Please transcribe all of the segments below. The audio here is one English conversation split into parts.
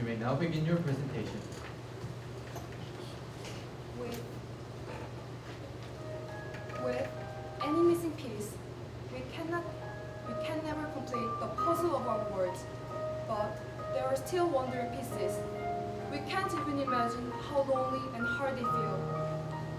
You may now begin your presentation. With any missing piece, we can never complete the puzzle of our world. But there are still wandering pieces. We can't even imagine how lonely and hard they feel.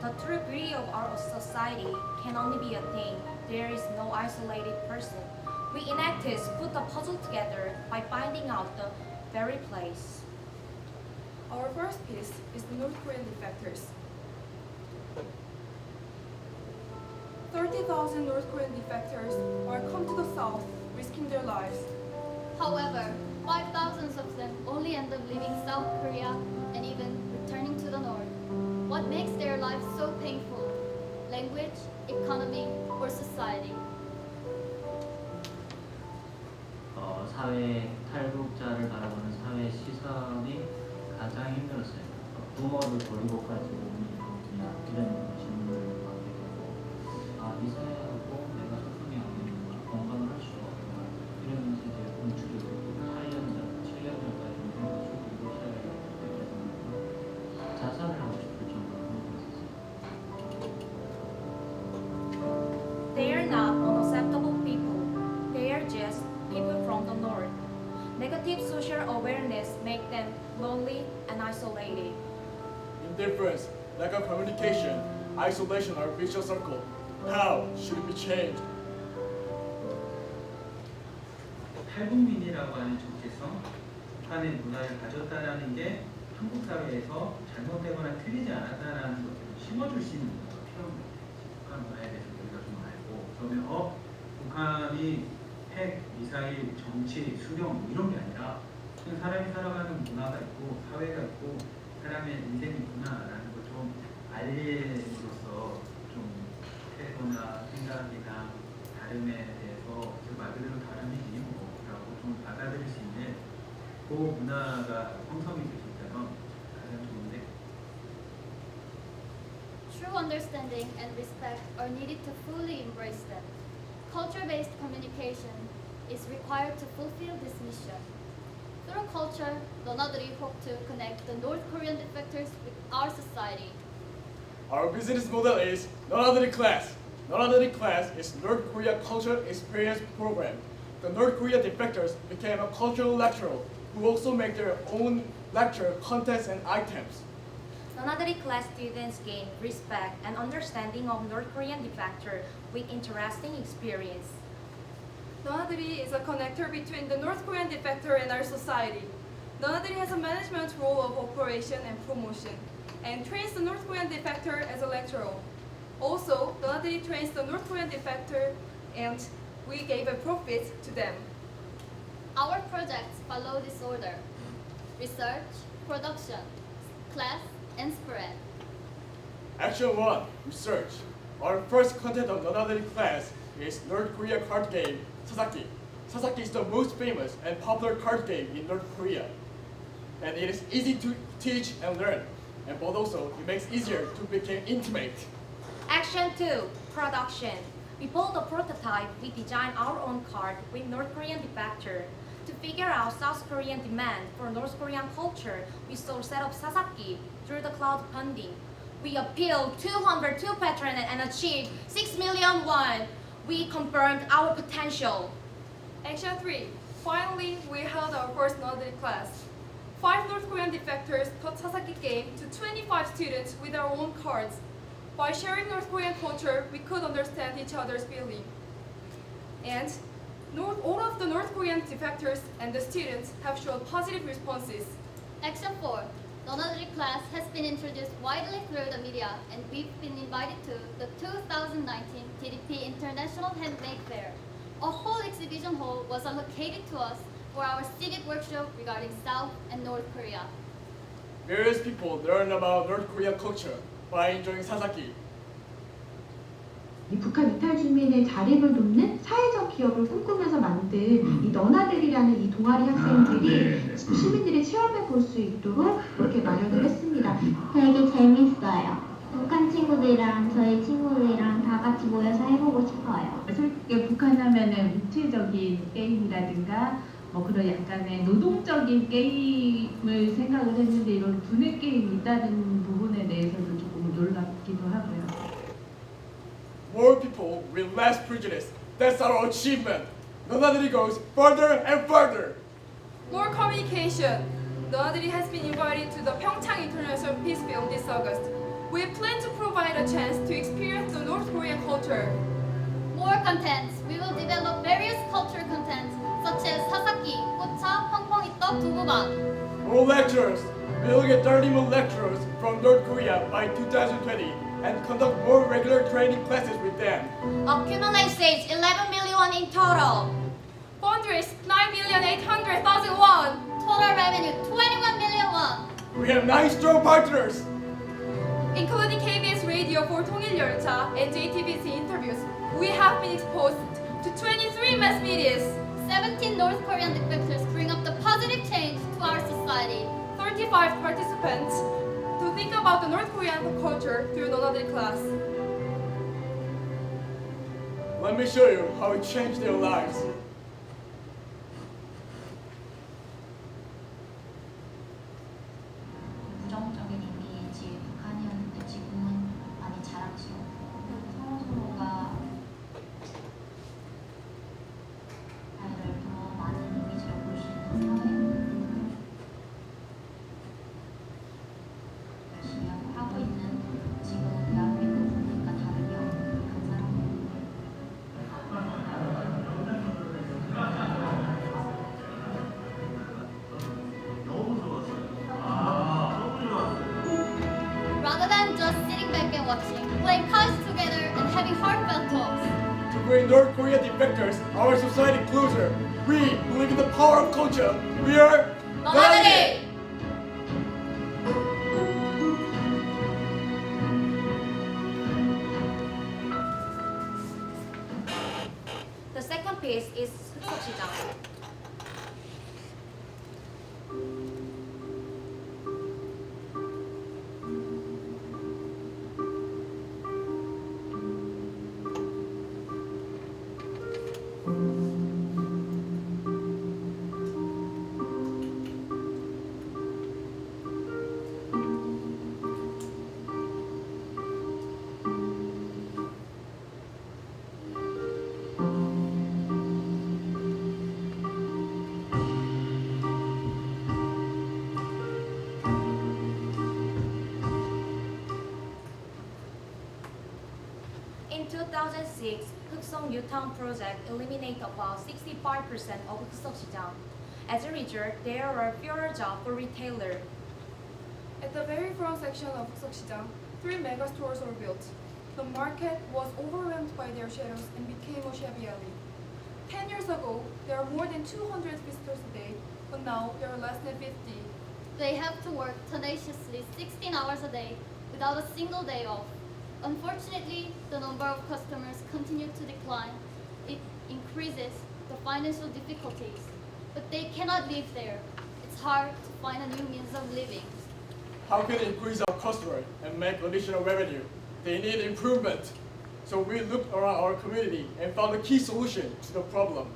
The true beauty of our society can only be a thing. There is no isolated person. We enactors put the puzzle together by finding out the very place. Our first piece is the North Korean defectors. 30,000 North Korean defectors are come to the south, risking their lives. However, 5,000 of them only end up leaving South Korea and even returning to the north. What makes their lives so painful? Language, economy, or society? 사회 탈북자를 바라보는 사회 시선이 가장 힘들었어요. 부모를 버리고까지 오느냐 이런 질문을 받게 되고 이 사회하고 내가 소통이 안 되는구나, 공감을 할 수가 없구나 이러면서 이제 분출이 8년 전, 7년 전까지 이거 사회를 느껴서 자살을 하고 싶을 정도로 힘들었어요. They are not unacceptable people. They are just people from the north. Negative social awareness make them lonely and isolated. Indifference, lack of communication, isolation are a vicious circle. How should it be changed? 탈북민이라고 하는 정체성, 북한의 문화를 가졌다라는 게 한국 사회에서 잘못되거나 틀리지 않았다라는 것을 심어줄 수 있는 문화가 필요한 것 같아요. 북한 문화에 대해서 우리가 좀 알고 그러면 북한이 핵, 미사일, 정치, 수령 이런 게 아니라 그냥 사람이 살아가는 문화가 있고 사회가 있고 사람의 인생이 있구나라는 걸 좀 알림으로써 좀 태도나 생각이나 다름에 대해서 말 그대로 다름이지 뭐라고 좀 받아들일 수 있는 그 문화가 형성이 될 수 있다면 가장 좋은데. True understanding and respect are needed to fully embrace them. Culture-based communication is required to fulfill this mission. Through culture, 너나들이 hope to connect the North Korean defectors with our society. Our business model is Nonadari Class. Nonadari Class is North Korea Cultural Experience Program. The North Korea defectors became a cultural lecturer who also make their own lecture contents and items. Nonadari class students gain respect and understanding of North Korean defector with interesting experience. Nonadari is a connector between the North Korean defector and our society. Nonadari has a management role of operation and promotion, and trains the North Korean defector as a lecturer. Also, Nonadari trains the North Korean defector, and we gave a profit to them. Our projects follow this order: research, production, class, and spread. Action 1. Research. Our first content of Nonadari Class is North Korea card game Sasaki. Sasaki is the most famous and popular card game in North Korea. And it is easy to teach and learn. But also, it makes it easier to become intimate. Action 2. Production. Before the prototype, we designed our own card with North Korean defector. To figure out South Korean demand for North Korean culture, we so set up Sasaki through the crowdfunding. We appealed 202 patrons and achieved 6 million won. We confirmed our potential. Action 3. Finally, we held our first Nonadari class. 5 North Korean defectors taught Sasaki game to 25 students with our own cards. By sharing North Korean culture, we could understand each other's feeling. And all of the North Korean defectors and the students have shown positive responses. Action 4. Nonadari class has been introduced widely through the media, and we've been invited to the 2019 TDP International Handmade Fair. A whole exhibition hall was allocated to us for our civic workshop regarding South and North Korea. Various people learn about North Korea culture by enjoying Sasaki. 이 북한 이탈 주민의 자립을 돕는 사회적 기업을 꿈꾸면서 만든 이 너나들이라는 이 동아리 학생들이 시민들이 체험해 볼 수 있도록 이렇게 마련을 했습니다. 되게 재밌어요. 북한 친구들이랑 저희 친구들이랑 다 같이 모여서 해보고 싶어요. 솔직히 북한 하면은 구체적인 게임이라든가 뭐 그런 약간의 노동적인 게임을 생각을 했는데 이런 두뇌 게임이 있다는 부분에 대해서도 조금 놀랍기도 하고요. More people with less prejudice. That's our achievement. 너나들이 goes further and further. More communication. 너나들이 has been invited to the Pyeongchang International Peace Film this August. We plan to provide a chance to experience the North Korean culture. More contents. We will develop various cultural contents such as sasaki, 꽃차, 펑펑이떡, 두부밥. More lecturers. We will get 30 more lecturers from North Korea by 2020 and conduct more regular training classes with them. Accumulate sales 11 million in total. Fundraise 9,800,000 won. Total revenue 21 million won. We have 9 strong partners. Including KBS Radio for 통일열차 and JTBC interviews, we have been exposed to 23 mass medias. 17 North Korean defectors bring up the positive change to our society. 35 participants to think about the North Korean culture through 너나들 class. Let me show you how it changed their lives. 부정적인 이미지 북한이었는데 지금은 많이 자랑스럽고 서로서로가 나를 더 많은 이미지로 볼 수 있는 사회고 열심히 하고 있는 지금 대한민국 국민과 다르게 없는 사람입니다. Rather than just sitting back and watching, playing cards together and having heartfelt talks. To bring North Korea defectors our society closer, we believe in the power of culture. We are 너나들이! The second piece is 흑석시장. In 2006, Huksong Newtown project eliminated about 65% of 흑석시장. As a result, there were fewer jobs for retailers. At the very front section of 흑석시장, 3 mega stores were built. The market was overwhelmed by their shadows and became a shabby alley. 10 years ago, there were more than 200 visitors a day, but now there are less than 50. They have to work tenaciously 16 hours a day without a single day off. Unfortunately, the number of customers continue to decline. It increases the financial difficulties, but they cannot live there. It's hard to find a new means of living. How can they increase our customer and make additional revenue? They need improvement. So we looked around our community and found a key solution to the problem.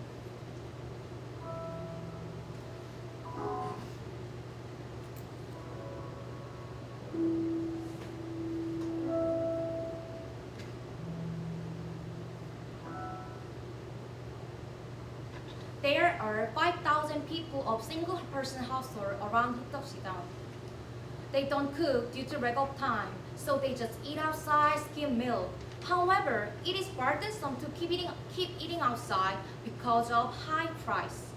There are 5,000 people of single-person household around 흑석시장. They don't cook due to lack of time, so they just eat outside, skim milk. However, it is burdensome to keep eating outside because of high price.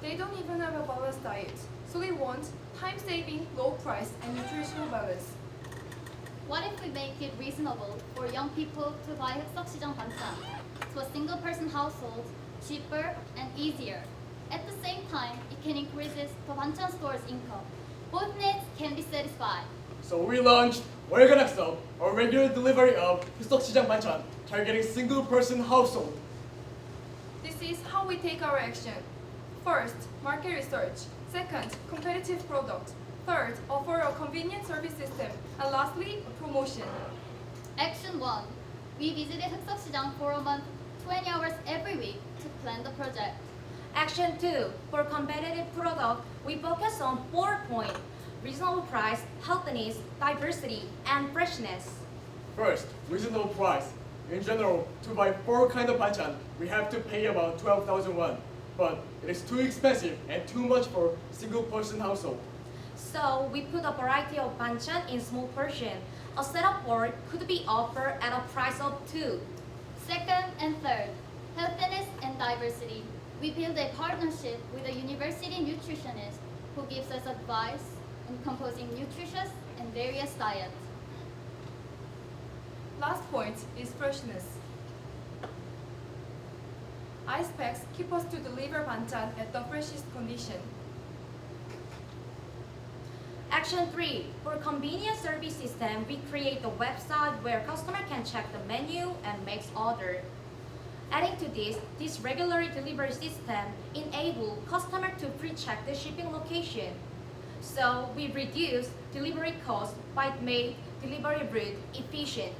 They don't even have a balanced diet, so they want time-saving, low price, and nutritional balance. What if we make it reasonable for young people to buy 흑석시장 반찬 to a single-person household, cheaper and easier? At the same time, it can increase the 반찬 store's income. Both needs can be satisfied. So we launched 월간학습, a regular delivery of 흑석시장 반찬, targeting single-person household. This is how we take our action. First, market research. Second, competitive product. Third, offer a convenient service system. And lastly, a promotion. Action 1. We visited 흑석시장 for a month, 20 hours every week to plan the project. Action 2. For competitive product, we focus on 4 points: reasonable price, healthiness, diversity, and freshness. First, reasonable price. In general, to buy 4 kinds of banchan, we have to pay about 12,000 won. But it is too expensive and too much for single-person household. So we put a variety of banchan in small portion. A set of 4 could be offered at a price of 2. Second and third, healthiness and diversity. We build a partnership with a university nutritionist who gives us advice on composing nutritious and various diets. Last point is freshness. Ice packs keep us to deliver banchan at the freshest condition. Action 3. For convenient service system, we create a website where customer can check the menu and makes order. Adding to this regular delivery system enable customer to pre-check the shipping location. So we reduce delivery cost by make delivery route efficient.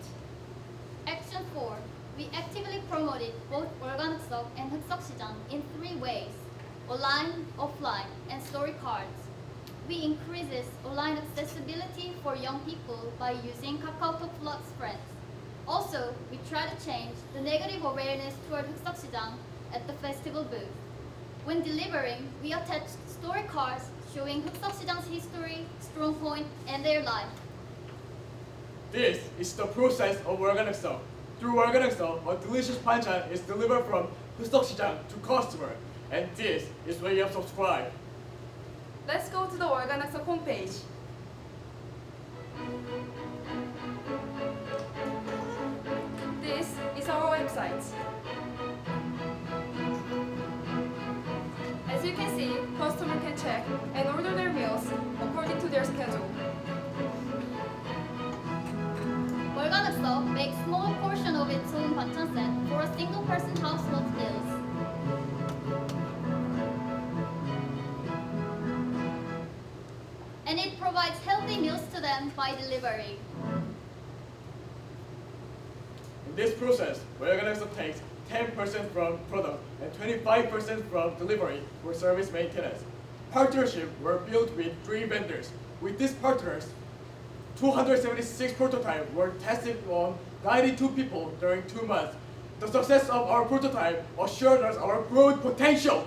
Action 4. We actively promoted both organic stock and 흑석시장 in 3 ways: online, offline, and story cards. We increases online accessibility for young people by using KakaoTalk Plus friends. Also, we try to change the negative awareness toward 흑석시장 at the festival booth. When delivering, we attach story cards showing 흑석시장's history, strong point, and their life. This is the process of organic stock. Through organic stock, a delicious banchan is delivered from 흑석시장 to customer, and this is where you have subscribed. Let's go to the Organixa homepage. This is our website. As you can see, customer can check and order their meals according to their schedule. Organic stock makes small portion of its own banchan set for a single person household meals. And it provides healthy meals to them by delivery. In this process, Organixa takes 10% from product and 25% from delivery for service maintenance. Partnership were built with 3 vendors. With these partners, 276 prototypes were tested on 92 people during 2 months. The success of our prototype assured us our growth potential.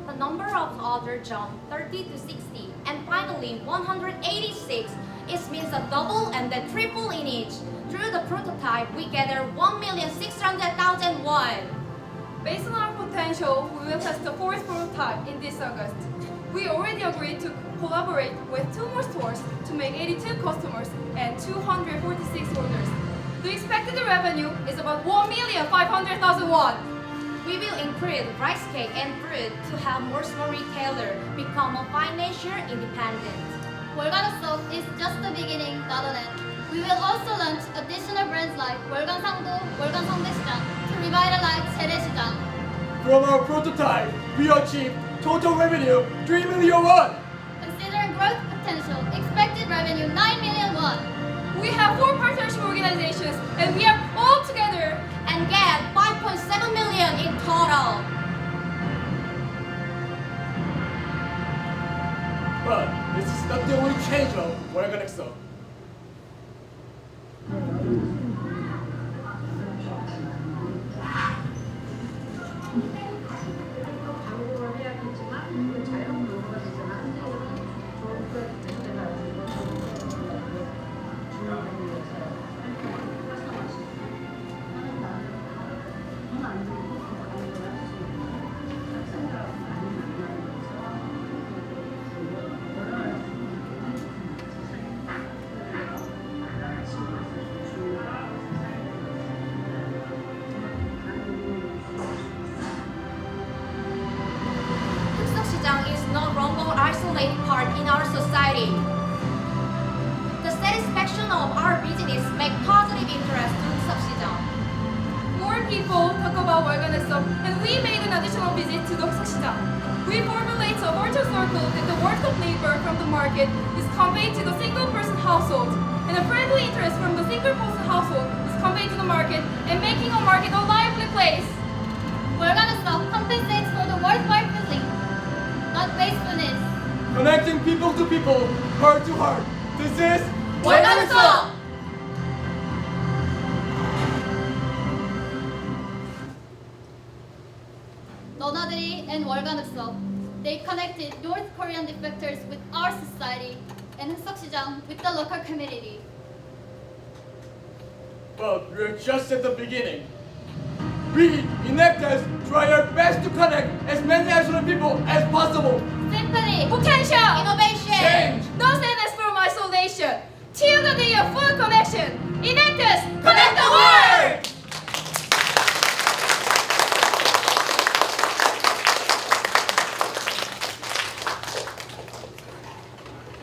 The number of orders jumped 30 to 60, and finally 186. It means a double and then triple in each. Through the prototype, we gathered 1,600,000 won. Based on our potential, we will test the 4th prototype in this August. We already agreed to collaborate with 2 more stores to make 82 customers and 246 orders. The expected revenue is about 1,500,000 won. We will increase rice cake and fruit to have more small retailers become a financial independent. Organic stock is just the beginning, not an end. We will also launch additional brands like 월간상도, 월간성대시장 to revitalize 재래시장. From our prototype, we achieved total revenue 3 million won. Considering growth potential, expected revenue 9 million won. We have 4 partnership organizations and we are all together And get 5.7 million in total. But this is not the only change of Organixa. 흑석시장 is no longer isolated part in our society. The satisfaction of our business make positive interest to 흑석시장. More people talk about Organixa and we made an additional visit to the 흑석시장. We formulate a virtual circle that the worth of labor from the market is conveyed to the single-person household, and a friendly interest from the single-person household is conveyed to the market, and making a market a lively place. We're gonna stop compensates for the worthwhile feeling, not wastefulness. Connecting people to people, heart to heart. This is We're gonna stop. 너나들이 and 월간읍서, they connected North Korean defectors with our society and 흑석시장 with the local community. But we're just at the beginning. We, enactors, try our best to connect as many Ashland people as possible. Symphony, Potential. innovation. Change. No sadness from isolation. Till the day of full connection. Enactors, connect the world.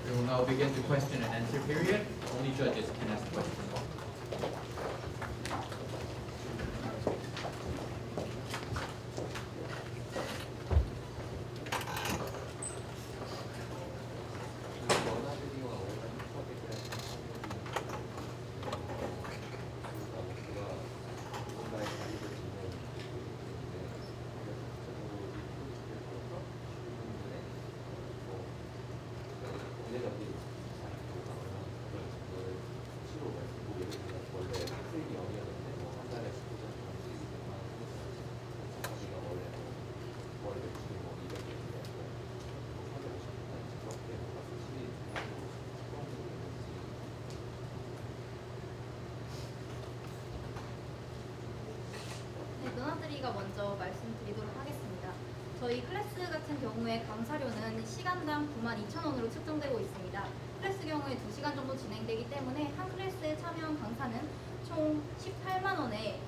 We will now begin the question and answer period. Only judges can ask questions. 누나들이가 먼저 말씀드리도록 하겠습니다. 저희 클래스 같은 경우에 강사료는 시간당 92,000원으로 측정되고 있습니다. 클래스 경우에 2시간 정도 진행되기 때문에 한 클래스에 참여한 강사는 총 18만 원의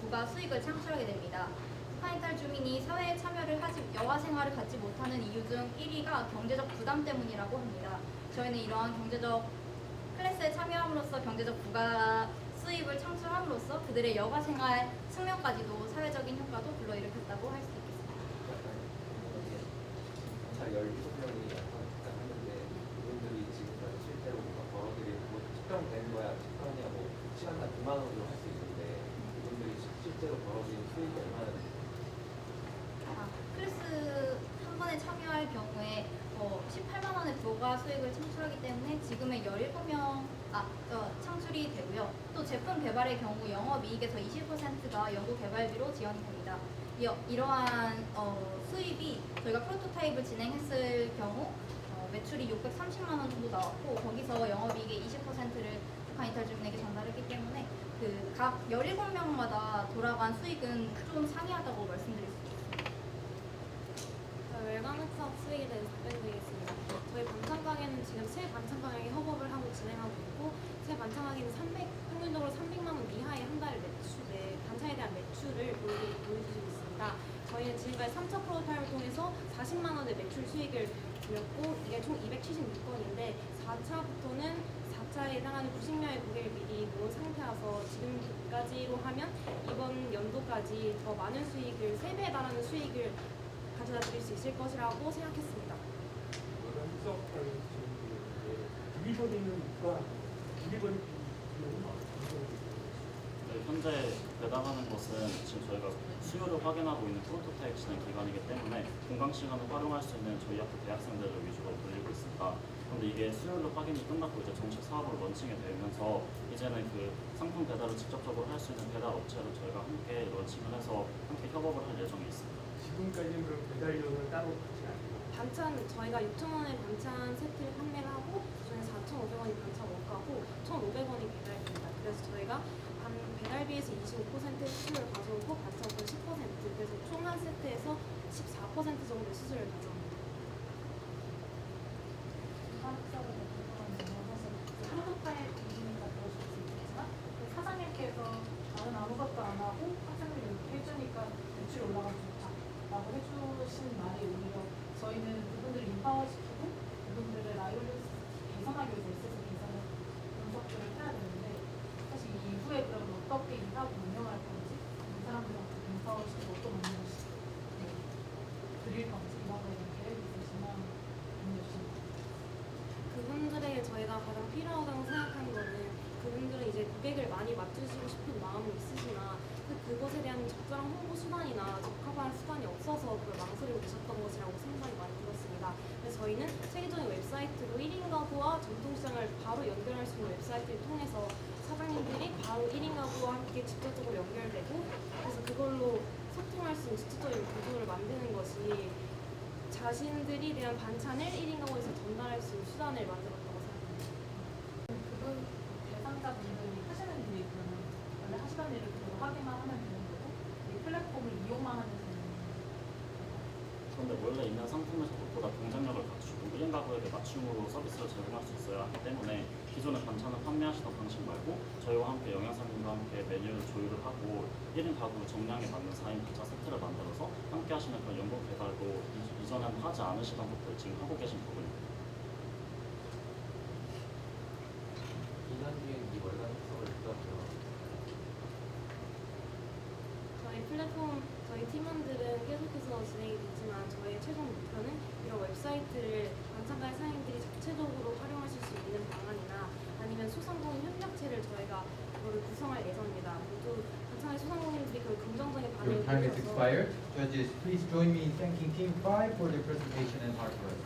부가 수익을 창출하게 됩니다. 북한이탈 주민이 사회에 참여를 하지 여가 생활을 갖지 못하는 이유 중 1위가 경제적 부담 때문이라고 합니다. 저희는 이러한 경제적 클래스에 참여함으로써 경제적 부가 수입을 창출함으로써 그들의 여가 생활 측면까지도 사회적인 효과도 불러일으켰다고 할 수 있겠습니다. 경찰 17명이 하는데 이분들이 지금까지 실제로 뭔가 벌어들인 뭐 측정된 거야 측정이야 뭐 시간당 9만 원으로 할 수 있는데 이분들이 실제로 벌어들인 수익이 얼마나 됩니까? 클래스 한 번에 참여할 경우에 18만 원의 부가 수익을 창출하기 때문에 지금의 17명 창출이 되고요. 또 제품 개발의 경우 영업이익에서 20%가 연구 개발비로 지원이 됩니다. 이러한 수입이 저희가 프로토타입을 진행했을 경우 매출이 630만 원 정도 나왔고 거기서 영업이익의 20%를 북한 이탈 주민에게 전달했기 때문에 그 각 17명마다 돌아간 수익은 좀 상이하다고 말씀드릴 수 있습니다. 외관학사 수익에 대해서 답변드리겠습니다. 저희 반찬 가게는 지금 실반찬 가게 협업을 하고 진행하고 있고 실반찬 가게는 평균적으로 300만 원 미하의 한 달 매출에 반찬에 대한 매출을 보여주시고 있습니다. 저희는 지금까지 3차 프로타입을 통해서 40만 원의 매출 수익을 보였고 이게 총 276건인데 4차부터는 4차에 해당하는 90명의 고객을 미리 모은 상태라서 지금까지로 하면 이번 연도까지 더 많은 수익을 3배에 달하는 수익을 가져다 드릴 수 있을 것이라고 생각했습니다. 현재 배당하는 것은 지금 저희가 수요를 확인하고 있는 프로토타입 진행 기간이기 때문에 공강 시간을 활용할 수 있는 저희 학교 대학생들을 위주로 돌리고 있습니다. 그런데 이게 수요를 확인이 끝났고 이제 정식 사업으로 런칭이 되면서 이제는 그 상품 배달을 직접적으로 할 수 있는 배달 업체를 저희가 함께 런칭을 해서 함께 협업을 할 예정이 있습니다. 지금까지는 그럼 배달료는 따로 받지 않아요? 반찬 저희가 6,000원의 반찬 세트를 판매를 하고 그중에 4,500원이 반찬 원가고 1,500원이 배달비입니다. 그래서 저희가 배달비에서 25% 수수료를 가져오고 반찬권 10% 그래서 총 한 세트에서 14% 정도의 수수료를 가져옵니다. 프로토타입 기준이니까 그러실 수 있겠지만 사장님께서 나는 아무것도 안 하고 학생들 이렇게 해주니까 매출이 올라가면 좋다라고 해주신 말이 오히려 저희는 그분들을 인파화시키고 그분들의 라이브러리를 개선하기 위해서 SS 개선을 분석들을 해야 되는데 사실 이후에 그러면 어떻게 일하고 운영할 건지 이 사람들한테 인파화시키고 어떤 운영을 드릴 건지 이런 거에 대한 계획이 있으시면 공유해 주시면 그분들에게 저희가 가장 필요하다고 생각하는 거는 그분들은 이제 고객을 많이 맞추시고 싶은 마음은 있으시나 그것에 대한 적절한 홍보 수단이나 적합한 수단이 없어서 그걸 망설이고 계셨던 것이라고 생각이 많이 들었습니다. 그래서 저희는 세계적인 웹사이트로 1인 가구와 전통시장을 바로 연결할 수 있는 웹사이트를 통해서 사장님들이 바로 1인 가구와 함께 직접적으로 연결되고 그래서 그걸로 소통할 수 있는 직접적인 구조를 만드는 것이 자신들이 대한 반찬을 1인 가구에서 전달할 수 있는 수단을 만들었다고 생각합니다. 그분 대상자분들이 하시는 일이 그러면 원래 하시던 일을 그대로 하기만 하면 되는 거고 이 플랫폼을 이용만 하면 되는 거고. 그런데 원래 있는 상품에서 보다 경쟁력을 갖추고 1인 가구에게 맞춤으로 서비스를 제공할 수 있어야 하기 때문에 기존의 반찬을 판매하시던 방식 말고 저희와 함께 영양사님과 함께 메뉴를 조율을 하고 1인 가구 정량에 맞는 4인 피자 세트를 만들어서 함께 하시는 그런 연구 개발도 이전에는 하지 않으시던 것들 지금 하고 계신 부분입니다. 2년 뒤에 이 월간 특성을 누가 들어가요? 저희 플랫폼, 저희 팀원들은 계속해서 진행이 되지만 저희의 최종 목표는 이런 웹사이트를 방청가의 사장님들이 자체적으로 활용하실 수 있는 방안이나 아니면 소상공인 협력체를 저희가 그거를 구성할 예정입니다. 모두 방청가의 소상공인들이 그 긍정적인 반응을 Your time is 보여줘서 expired. Judges, please join me in thanking Team 5 for their presentation and hard work.